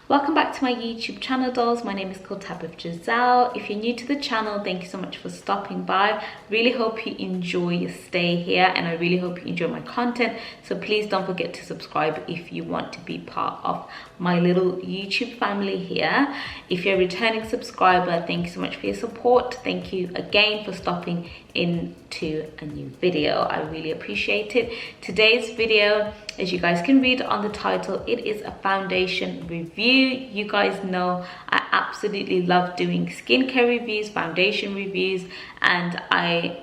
Welcome back to my YouTube channel, dolls. My name is called Tabitha Giselle. If you're new to the channel, thank you so much for stopping by. Really hope you enjoy your stay here, and I really hope you enjoy my content. So please don't forget to subscribe if you want to be part of my little YouTube family here. If you're a returning subscriber, thank you so much for your support. Thank you again for stopping into a new video. I really appreciate it. Today's video, as you guys can read on the title, it is a foundation review. You guys know I absolutely love doing skincare reviews, foundation reviews, and I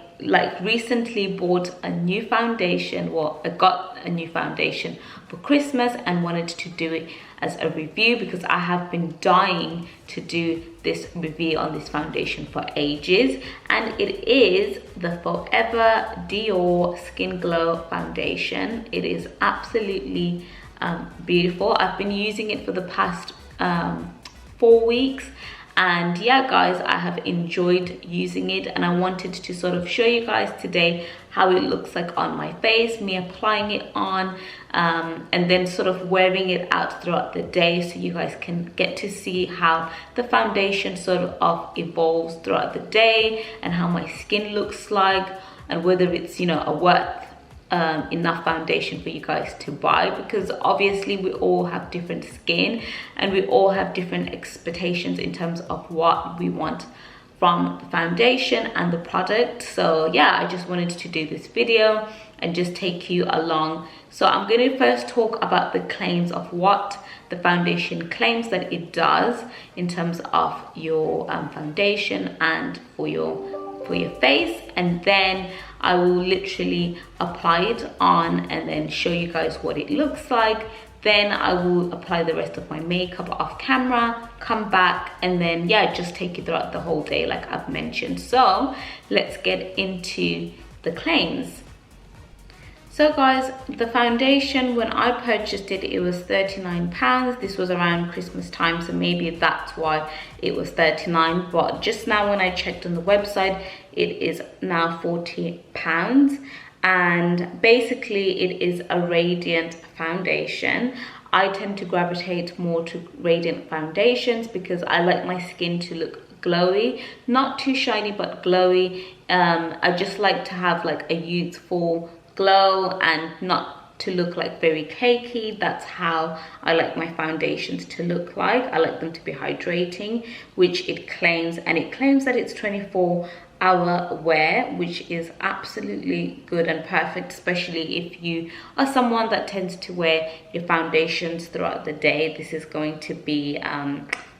recently bought a new foundation. Well, I got a new foundation for Christmas and wanted to do it as a review because I have been dying to do this review on this foundation for ages, and it is the Forever Dior Skin Glow foundation. It is absolutely beautiful. I've been using it for the past 4 weeks, and yeah guys, I have enjoyed using it, and I wanted to sort of show you guys today how it looks like on my face, me applying it on and then sort of wearing it out throughout the day, so you guys can get to see how the foundation sort of evolves throughout the day and how my skin looks like, and whether it's, you know, a worth enough foundation for you guys to buy, because obviously we all have different skin and we all have different expectations in terms of what we want from the foundation and the product. So yeah, I just wanted to do this video and just take you along. So I'm going to first talk about the claims of what the foundation claims that it does in terms of your foundation and for your face, and then I will literally apply it on and then show you guys what it looks like. Then I will apply the rest of my makeup off camera, come back, and then yeah, just take it throughout the whole day like I've mentioned. So let's get into the claims. So guys, the foundation, when I purchased it, it was £39. This was around Christmas time, so maybe that's why it was £39. But just now when I checked on the website, it is now £40. And basically it is a radiant foundation. I tend to gravitate more to radiant foundations because I like my skin to look glowy, not too shiny but glowy. I just like to have like a youthful glow and not to look like very cakey. That's how I like my foundations to look like. I like them to be hydrating, which it claims, and it claims that it's 24-hour wear, which is absolutely good and perfect, especially if you are someone that tends to wear your foundations throughout the day. This is going to be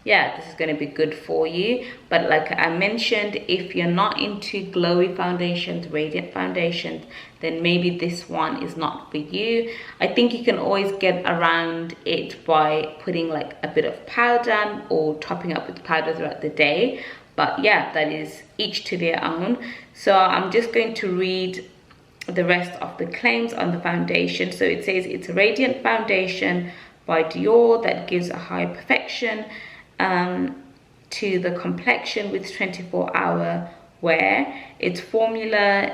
yeah, this is going to be good for you. But like I mentioned, if you're not into glowy foundations, radiant foundations, then maybe this one is not for you. I think you can always get around it by putting like a bit of powder or topping up with powder throughout the day. But yeah, that is each to their own. So I'm just going to read the rest of the claims on the foundation. So it says it's a radiant foundation by Dior that gives a high perfection to the complexion with 24-hour wear. Its formula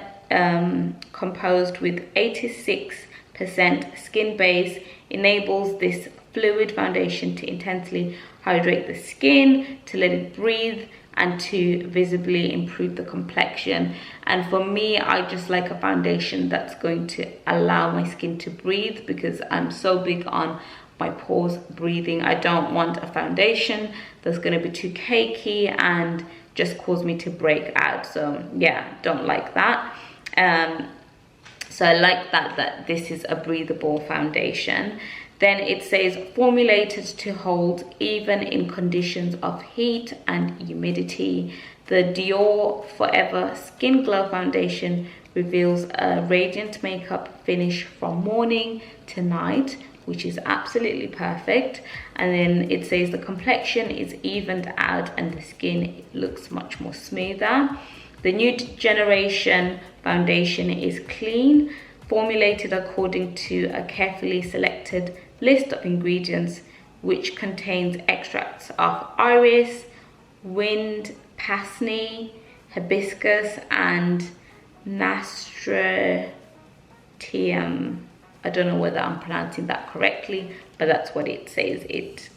composed with 86% skin base enables this fluid foundation to intensely hydrate the skin, to let it breathe, and to visibly improve the complexion. And for me, I just like a foundation that's going to allow my skin to breathe, because I'm so big on my pores breathing. I don't want a foundation that's going to be too cakey and just cause me to break out. So yeah, don't like that. So I like that this is a breathable foundation. Then it says formulated to hold even in conditions of heat and humidity. The Dior Forever Skin Glow foundation reveals a radiant makeup finish from morning to night, which is absolutely perfect. And then it says the complexion is evened out and the skin looks much more smoother. The new generation foundation is clean, formulated according to a carefully selected list of ingredients, which contains extracts of iris, wind, pasni, hibiscus, and nasturtium. I don't know whether I'm pronouncing that correctly, but that's what it says it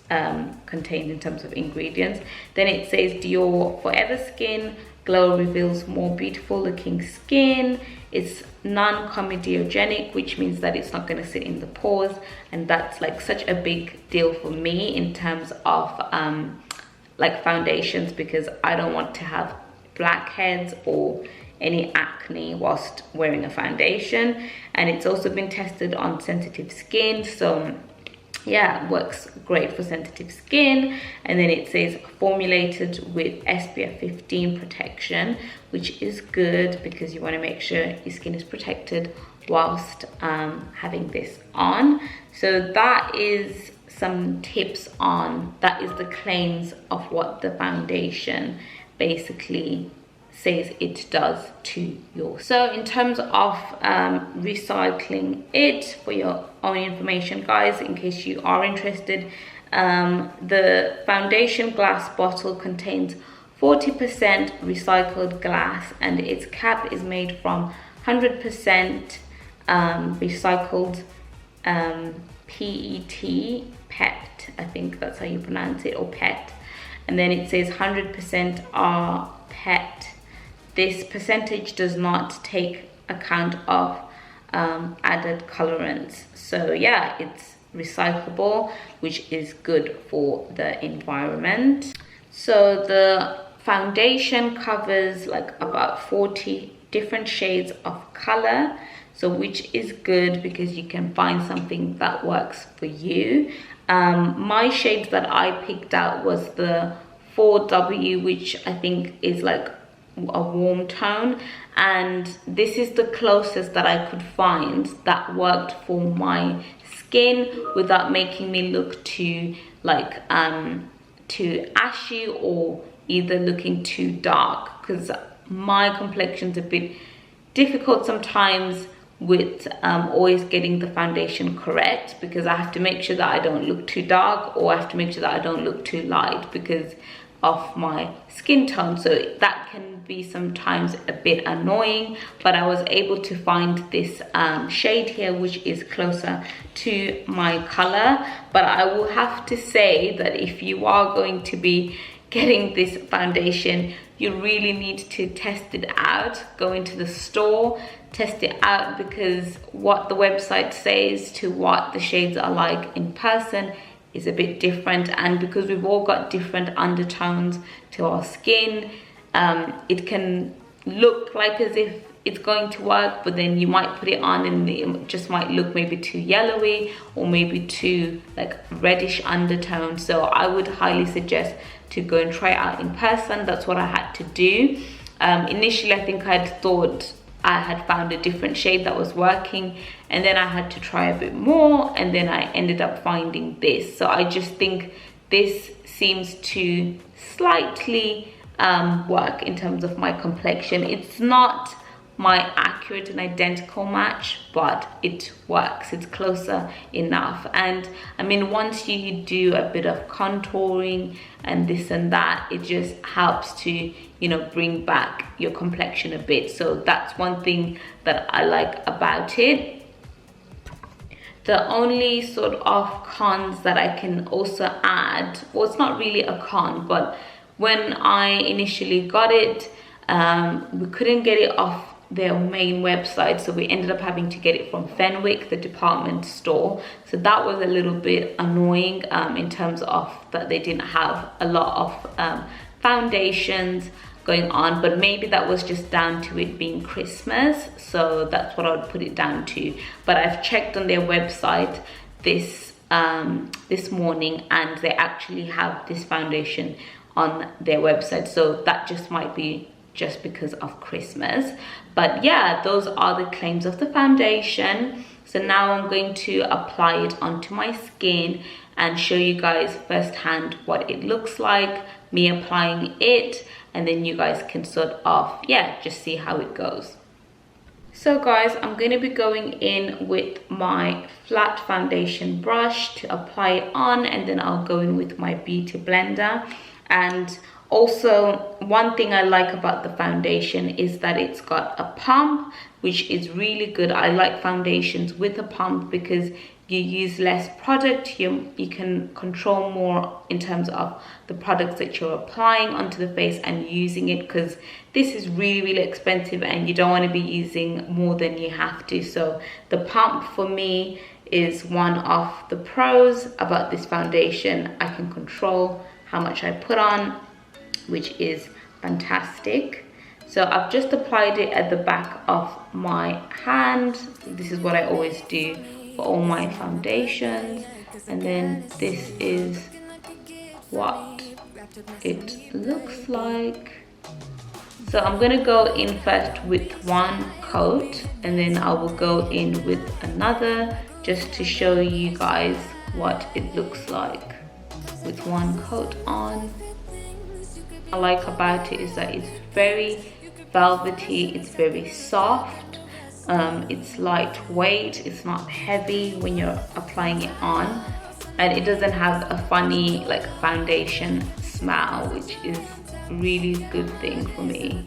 contains in terms of ingredients. Then it says Dior Forever Skin Glow reveals more beautiful looking skin. It's non-comedogenic, which means that it's not going to sit in the pores, and that's like such a big deal for me in terms of like foundations, because I don't want to have blackheads or any acne whilst wearing a foundation. And it's also been tested on sensitive skin, so yeah, works great for sensitive skin. And then it says formulated with SPF 15 protection, which is good because you want to make sure your skin is protected whilst having this on. So that is some tips on, that is the claims of what the foundation basically says it does to your. So in terms of recycling it, for your own information guys, in case you are interested, the foundation glass bottle contains 40% recycled glass, and its cap is made from 100% recycled PET, I think that's how you pronounce it, or PET. And then it says 100% are PET. This percentage does not take account of added colorants. So yeah, it's recyclable, which is good for the environment. So the foundation covers like about 40 different shades of color, so which is good because you can find something that works for you. My shades that I picked out was the 4W, which I think is like a warm tone, and this is the closest that I could find that worked for my skin without making me look too like too ashy or either looking too dark, because my complexion's a bit difficult sometimes with always getting the foundation correct, because I have to make sure that I don't look too dark, or I have to make sure that I don't look too light because of my skin tone. So that can be sometimes a bit annoying, but I was able to find this shade here which is closer to my color. But I will have to say that if you are going to be getting this foundation, you really need to test it out. Go into the store, test it out, because what the website says to what the shades are like in person is a bit different. And because we've all got different undertones to our skin, it can look like as if it's going to work, but then you might put it on and it just might look maybe too yellowy or maybe too like reddish undertone. So I would highly suggest to go and try it out in person. That's what I had to do. Initially I think I'd thought I had found a different shade that was working, and then I had to try a bit more, and then I ended up finding this. So I just think this seems to slightly work in terms of my complexion. It's not my accurate and identical match, but it works. It's closer enough. And I mean, once you do a bit of contouring and this and that, it just helps to, you know, bring back your complexion a bit. So that's one thing that I like about it. The only sort of cons that I can also add, well, it's not really a con, but when I initially got it, we couldn't get it off their main website, so we ended up having to get it from Fenwick, the department store. So that was a little bit annoying in terms of that they didn't have a lot of foundations going on, but maybe that was just down to it being Christmas, so that's what I would put it down to. But I've checked on their website this morning, and they actually have this foundation on their website, so that just might be just because of Christmas. But yeah, those are the claims of the foundation. So now I'm going to apply it onto my skin and show you guys firsthand what it looks like, me applying it, and then you guys can sort of, yeah, just see how it goes. So guys, I'm going to be going in with my flat foundation brush to apply it on, and then I'll go in with my beauty blender. And Also, one thing I like about the foundation is that it's got a pump, which is really good. I like foundations with a pump because you use less product, you can control more in terms of the products that you're applying onto the face and using it, because this is really expensive and you don't want to be using more than you have to. So the pump for me is one of the pros about this foundation. I can control how much I put on, which is fantastic. So I've just applied it at the back of my hand. This is what I always do for all my foundations. And then this is what it looks like. So I'm gonna go in first with one coat and then I will go in with another, just to show you guys what it looks like with one coat on. What I like about it is that it's very velvety, it's very soft, it's lightweight, it's not heavy when you're applying it on, and it doesn't have a funny like foundation smell, which is really good thing for me,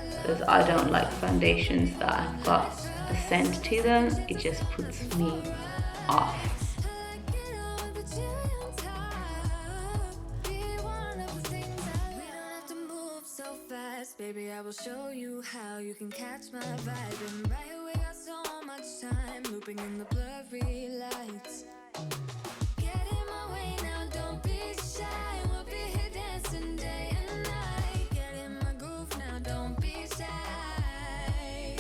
because I don't like foundations that have got a scent to them. It just puts me off. Baby, I will show you how you can catch my vibe. And right away, got so much time looping in the blurry lights. Get in my way now, don't be shy. We'll be here dancing day and night. Get in my groove now, don't be shy.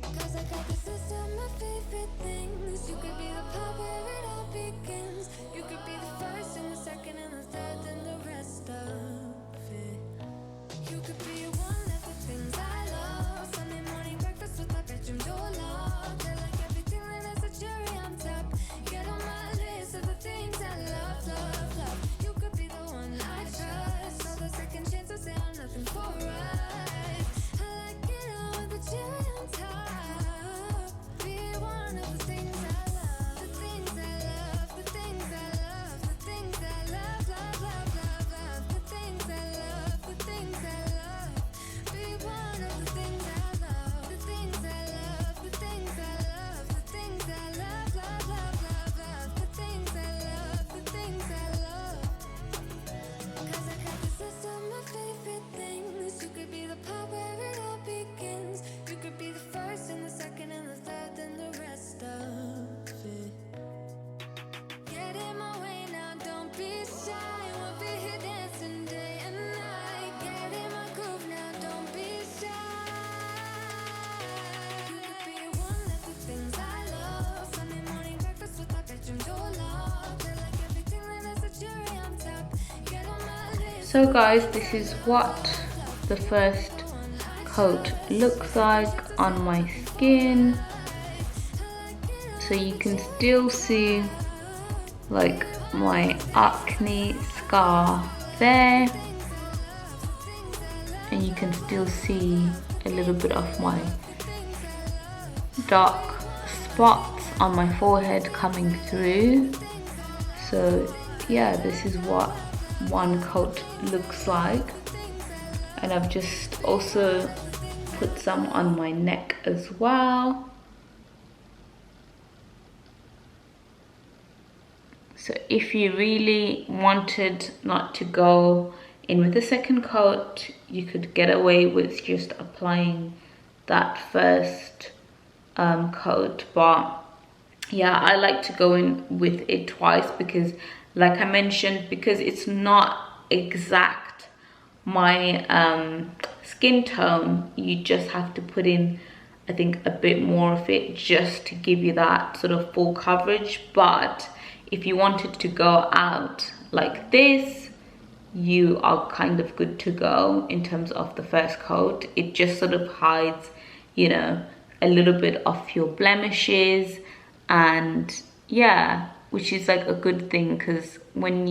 Cause I got this list of my favorite things. You could be the part where it all begins. You could be the first and the second and the third and the rest of it. You could be one of the things I love. Sunday morning breakfast with my bedroom door locked. I like everything that has a cherry on top. Get on my list of the things I love, love, love. You could be the one I trust. All the second chances, they are nothing for us. I like it all with the cherry on top. Be one of the things I love. The things I love, the things I love, the things I love, love, love, love, love. The things I love, the things I love. Be one of the things I love. The things I love, the things I love, the things I love, love, love, love, love. The things I love, the things I love. Cause I got this list of my favorite things. You could be the part where it all begins. You could be the first and the second and the third and the rest of it. Get in my way now, don't be shy. We'll be here dancing day and night. Get in my groove now, don't be shy. You could be one of the things I love. Sunday morning breakfast with my bedroom door locked. I like everything that has a cherry on top. Get on my list. So guys, this is what the first coat looks like on my skin. So you can still see like my acne scar there, and you can still see a little bit of my dark spots on my forehead coming through. So yeah, this is what one coat looks like, and I've just also put some on my neck as well. So if you really wanted not to go in with the second coat, you could get away with just applying that first coat. But yeah, I like to go in with it twice because, like I mentioned, because it's not exact my skin tone, you just have to put in, I think, a bit more of it just to give you that sort of full coverage. But if you wanted to go out like this, you are kind of good to go in terms of the first coat. It just sort of hides, you know, a little bit of your blemishes, and yeah, which is like a good thing, because when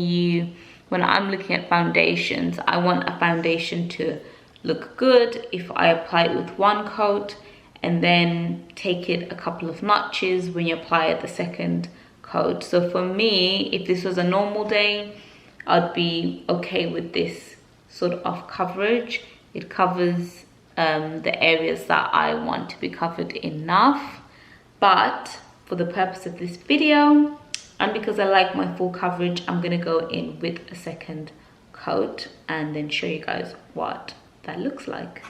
I'm looking at foundations, I want a foundation to look good if I apply it with one coat and then take it a couple of notches when you apply it the second coat. So for me, if this was a normal day, I'd be okay with this sort of coverage. It covers the areas that I want to be covered enough. But for the purpose of this video, and because I like my full coverage, I'm going to go in with a second coat and then show you guys what that looks like.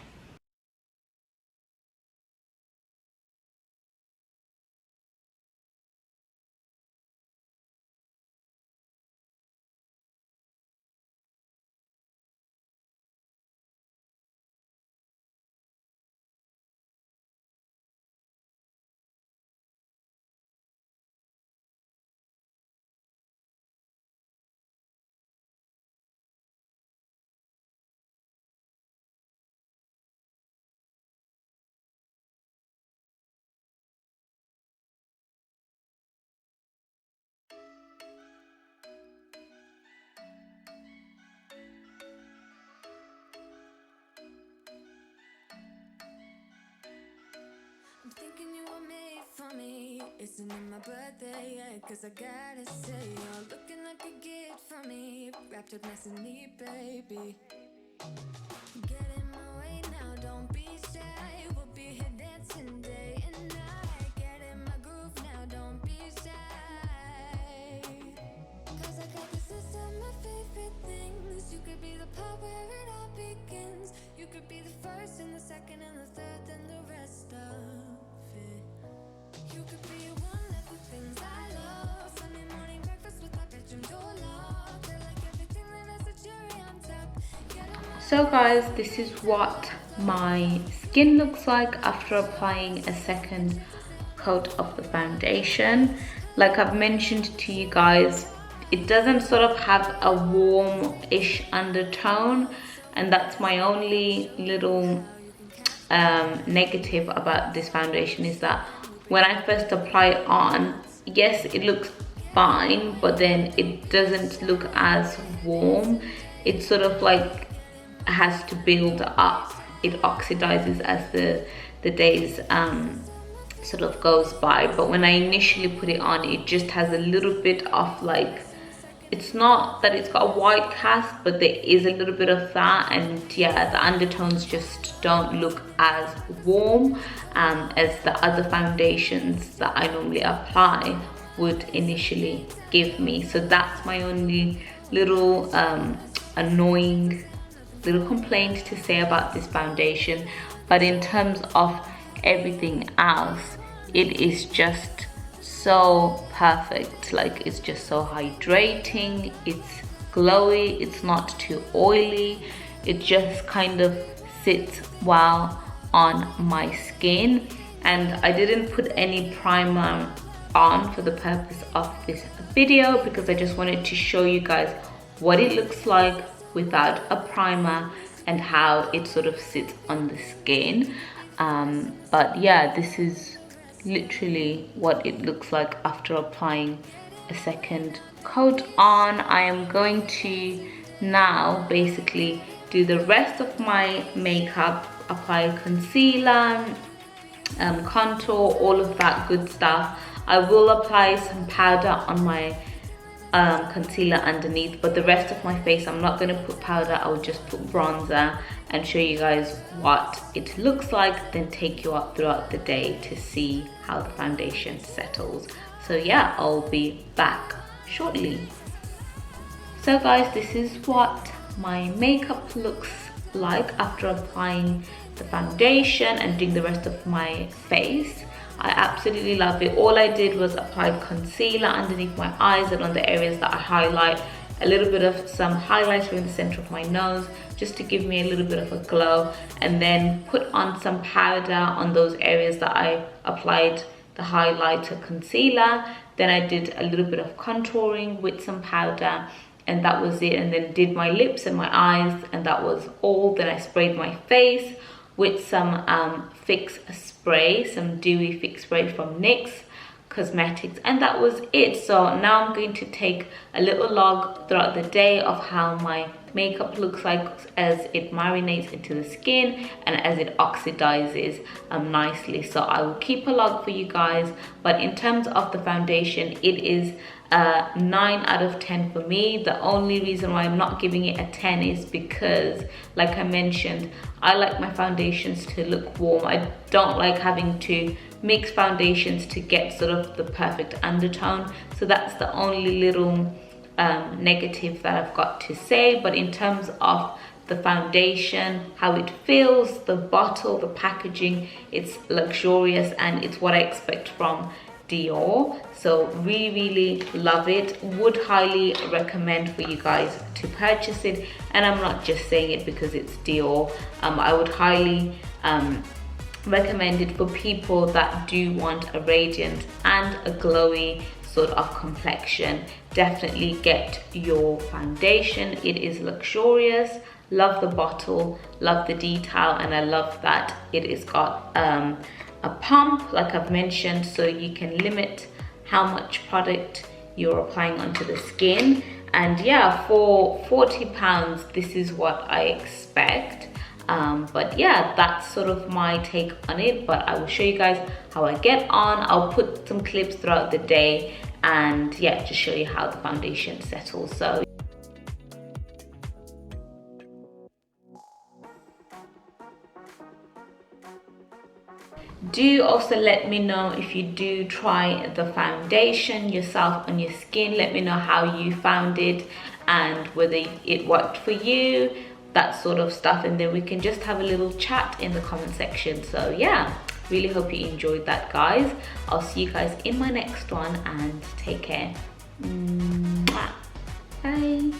I'm thinking you were made for me. Isn't it my birthday yet? Cause I gotta say, you're looking like a gift for me. Wrapped up nice and neat, baby. Get in my way now, don't be shy. We'll be here dancing day and night. Get in my groove now, don't be shy. Cause I got this list of my favorite things. You could be the part where it all begins. You could be the first and the second and the third and the rest of it. You could be one of the things I love. Sunday morning breakfast with our bedroom door locked. I like everything that has a cherry on top. So guys, this is what my skin looks like after applying a second coat of the foundation. Like I've mentioned to you guys, it doesn't sort of have a warm-ish undertone, and that's my only little negative about this foundation, is that when I first apply it on, yes, it looks fine, but then it doesn't look as warm. It sort of like has to build up. It oxidizes as the days sort of goes by. But when I initially put it on, it just has a little bit of like, it's not that it's got a white cast, but there is a little bit of that, and yeah, the undertones just don't look as warm as the other foundations that I normally apply would initially give me. So that's my only little annoying little complaint to say about this foundation. But in terms of everything else, it is just so perfect. Like, it's just so hydrating, it's glowy, it's not too oily, it just kind of sits well on my skin. And I didn't put any primer on for the purpose of this video, because I just wanted to show you guys what it looks like without a primer and how it sort of sits on the skin. But yeah, this is literally what it looks like after applying a second coat on. I am going to now basically do the rest of my makeup, apply concealer, contour, all of that good stuff. I will apply some powder on my concealer underneath, but the rest of my face I'm not going to put powder. I will just put bronzer and show you guys what it looks like, then take you up throughout the day to see how the foundation settles. So yeah, I'll be back shortly. So guys, this is what my makeup looks like after applying the foundation and doing the rest of my face. I absolutely love it. All I did was apply concealer underneath my eyes and on the areas that I highlight, a little bit of some highlighter in the center of my nose just to give me a little bit of a glow, and then put on some powder on those areas that I applied the highlighter concealer. Then I did a little bit of contouring with some powder, and that was it. And then did my lips and my eyes, and that was all. Then I sprayed my face with some fix spray, some dewy fix spray from NYX Cosmetics, and that was it. So now I'm going to take a little log throughout the day of how my makeup looks like as it marinates into the skin and as it oxidizes nicely. So I will keep a log for you guys. But in terms of the foundation, it is 9 out of 10 for me. The only reason why I'm not giving it a 10 is because, like I mentioned, I like my foundations to look warm. I don't like having to mix foundations to get sort of the perfect undertone. So that's the only little negative that I've got to say. But in terms of the foundation, how it feels, the bottle, the packaging, it's luxurious and it's what I expect from Dior. So really love it. Would highly recommend for you guys to purchase it, and I'm not just saying it because it's Dior. I would highly recommend it for people that do want a radiant and a glowy sort of complexion. Definitely get your foundation. It is luxurious. Love the bottle, love the detail, and I love that it is got a pump, like I've mentioned, so you can limit how much product you're applying onto the skin. And yeah, for £40, this is what I expect. But yeah, that's sort of my take on it, but I will show you guys how I get on. I'll put some clips throughout the day and yeah, just show you how the foundation settles. So do also let me know if you do try the foundation yourself on your skin. Let me know how you found it and whether it worked for you, that sort of stuff, and then we can just have a little chat in the comment section. So yeah, really hope you enjoyed that, guys. I'll see you guys in my next one, and take care. Mwah. Bye.